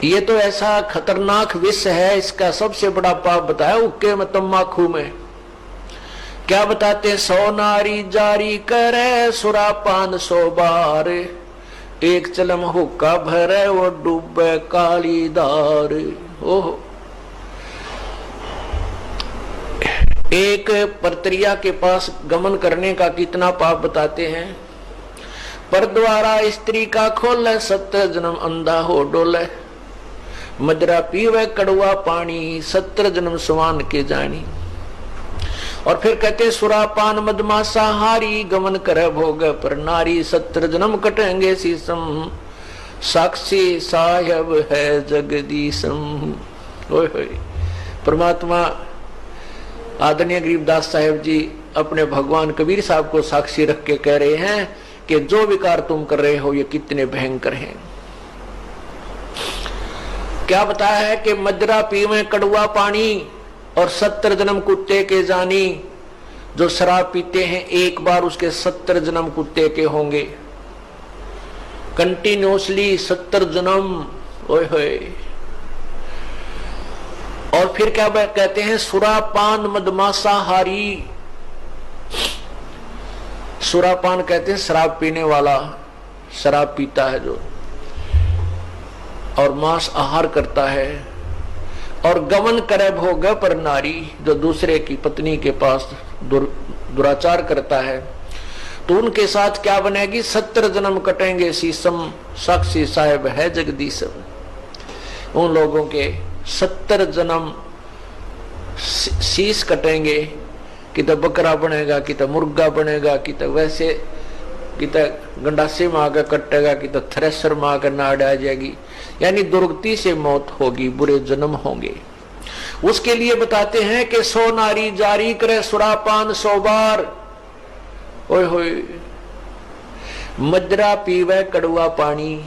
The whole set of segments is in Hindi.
ये तो ऐसा खतरनाक विष है, इसका सबसे बड़ा पाप बताया हुक्के में, तम्बाकू में। क्या बताते? 100 नारी जारी करे सुरापान 100 बार, एक चलम हुक्का भरे वो डूबे काली दार। ओहो, एक परत्रिया के पास गमन करने का कितना पाप बताते हैं। पर द्वारा स्त्री का खोले 70 जन्म अंधा हो डोले, मदरा पीवे कड़वा पानी 70 जन्म समान के जानी। और फिर कहते सुरापान मदमासा हारी, गमन करे भोग पर नारी 70 जन्म कटेंगे शीसम, साक्षी साहेब है जगदीशम। ओए होए, परमात्मा आदरणीय गरीबदास साहेब जी अपने भगवान कबीर साहब को साक्षी रख के कह रहे हैं कि जो विकार तुम कर रहे हो ये कितने भयंकर हैं। क्या बताया है कि मदरा पीवे कड़वा पानी और 70 जन्म कुत्ते के जानी। जो शराब पीते हैं एक बार उसके 70 जन्म कुत्ते के होंगे, कंटिन्यूसली 70 जन्म। ओए होए, और फिर क्या कहते हैं? सुरापान मदमासा हारी। सुरापान कहते हैं शराब पीने वाला, शराब पीता है जो, और मांस आहार करता है। और गमन करे भोग पर नारी, जो दूसरे की पत्नी के पास दुराचार करता है, तो उनके साथ क्या बनेगी? 70 जन्म कटेंगे शीसम, साक्षी साहेब है जगदीशम। उन लोगों के 70 जन्म शीश कटेंगे, कि तो बकरा बनेगा, कि तो मुर्गा बनेगा, कि तो वैसे, कि तो गंडासे में आकर कटेगा, कि तो थ्रेसर में आकर नाड़ आ जाएगी। यानी दुर्गति से मौत होगी, बुरे जन्म होंगे। उसके लिए बताते हैं कि 100 नारी जारी करे सुरापान 100 बार। ओए होए, मदरा पीवे कड़वा पानी,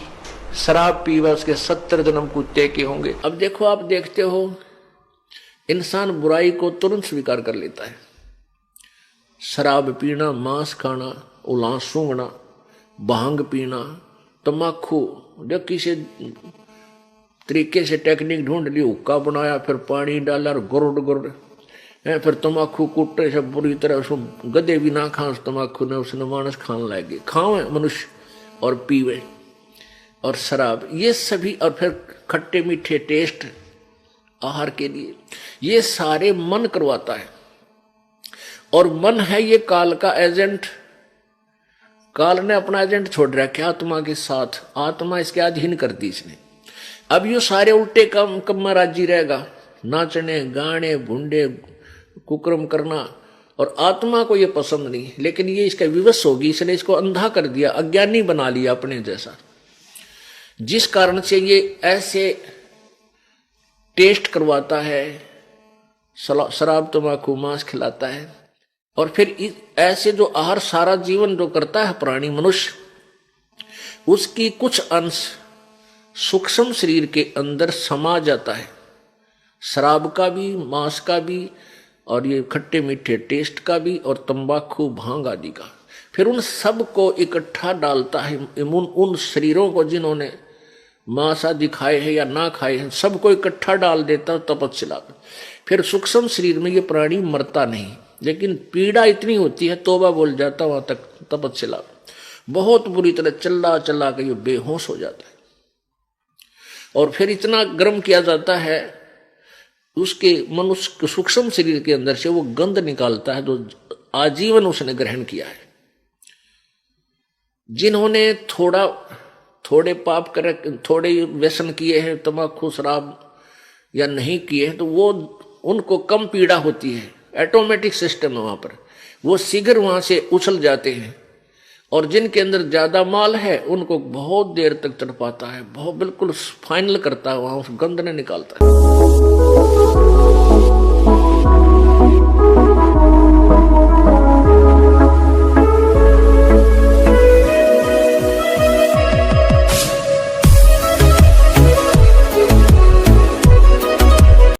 शराब पीवे उसके 70 जन्म कुत्ते के होंगे। अब देखो, आप देखते हो इंसान बुराई को तुरंत स्वीकार कर लेता है। शराब पीना, मांस खाना, उलां सूंघना, भांग पीना, तम्बाकू, जो किसी तरीके से टेक्निक ढूंढ ली, हुक्का बनाया, फिर पानी डाला और गुर्र गुर्र, फिर तम्बाकू कुट्टे से बुरी तरह उसको गधे भी ना खा तम्बाकू ने, उसने मानस खाने लगे, खावे मनुष्य और पीवे। और शराब, ये सभी, और फिर खट्टे मीठे टेस्ट आहार के लिए, ये सारे मन करवाता है। और मन है ये काल का एजेंट। काल ने अपना एजेंट छोड़ रखा आत्मा के साथ, आत्मा इसके अधीन कर दी इसने। अब ये सारे उल्टे काम में राजी रहेगा, नाचने गाने भुंडे कुकर्म करना, और आत्मा को ये पसंद नहीं, लेकिन ये इसका विवश होगी, इसने इसको अंधा कर दिया, अज्ञानी बना लिया अपने जैसा। जिस कारण से ये ऐसे टेस्ट करवाता है, शराब तम्बाकू मांस खिलाता है। और फिर ऐसे जो आहार सारा जीवन जो करता है प्राणी मनुष्य, उसकी कुछ अंश सूक्ष्म शरीर के अंदर समा जाता है, शराब का भी, मांस का भी, और ये खट्टे मीठे टेस्ट का भी, और तंबाकू भांग आदि का। फिर उन सब को इकट्ठा डालता है, उन शरीरों को जिन्होंने मांस आदि खाए हैं या ना खाए हैं, सबको इकट्ठा डाल देता तपस्या। फिर सूक्ष्म शरीर में ये प्राणी मरता नहीं, लेकिन पीड़ा इतनी होती है, तौबा बोल जाता वहां तक तपस्या, बहुत बुरी तरह चला चला के ये बेहोश हो जाता है। और फिर इतना गर्म किया जाता है, उसके मनुष्य सूक्ष्म शरीर के अंदर से वो गंध निकालता है जो आजीवन उसने ग्रहण किया है। जिन्होंने थोड़े पाप करे, थोड़े व्यसन किए हैं, तम्बाकू शराब या नहीं किए हैं, तो वो उनको कम पीड़ा होती है, ऑटोमेटिक सिस्टम है वहां पर, वो शीघ्र वहां से उछल जाते हैं। और जिनके अंदर ज्यादा माल है उनको बहुत देर तक तड़पाता है, बहुत बिल्कुल फाइनल करता है, वहां उस गंध ने निकालता है।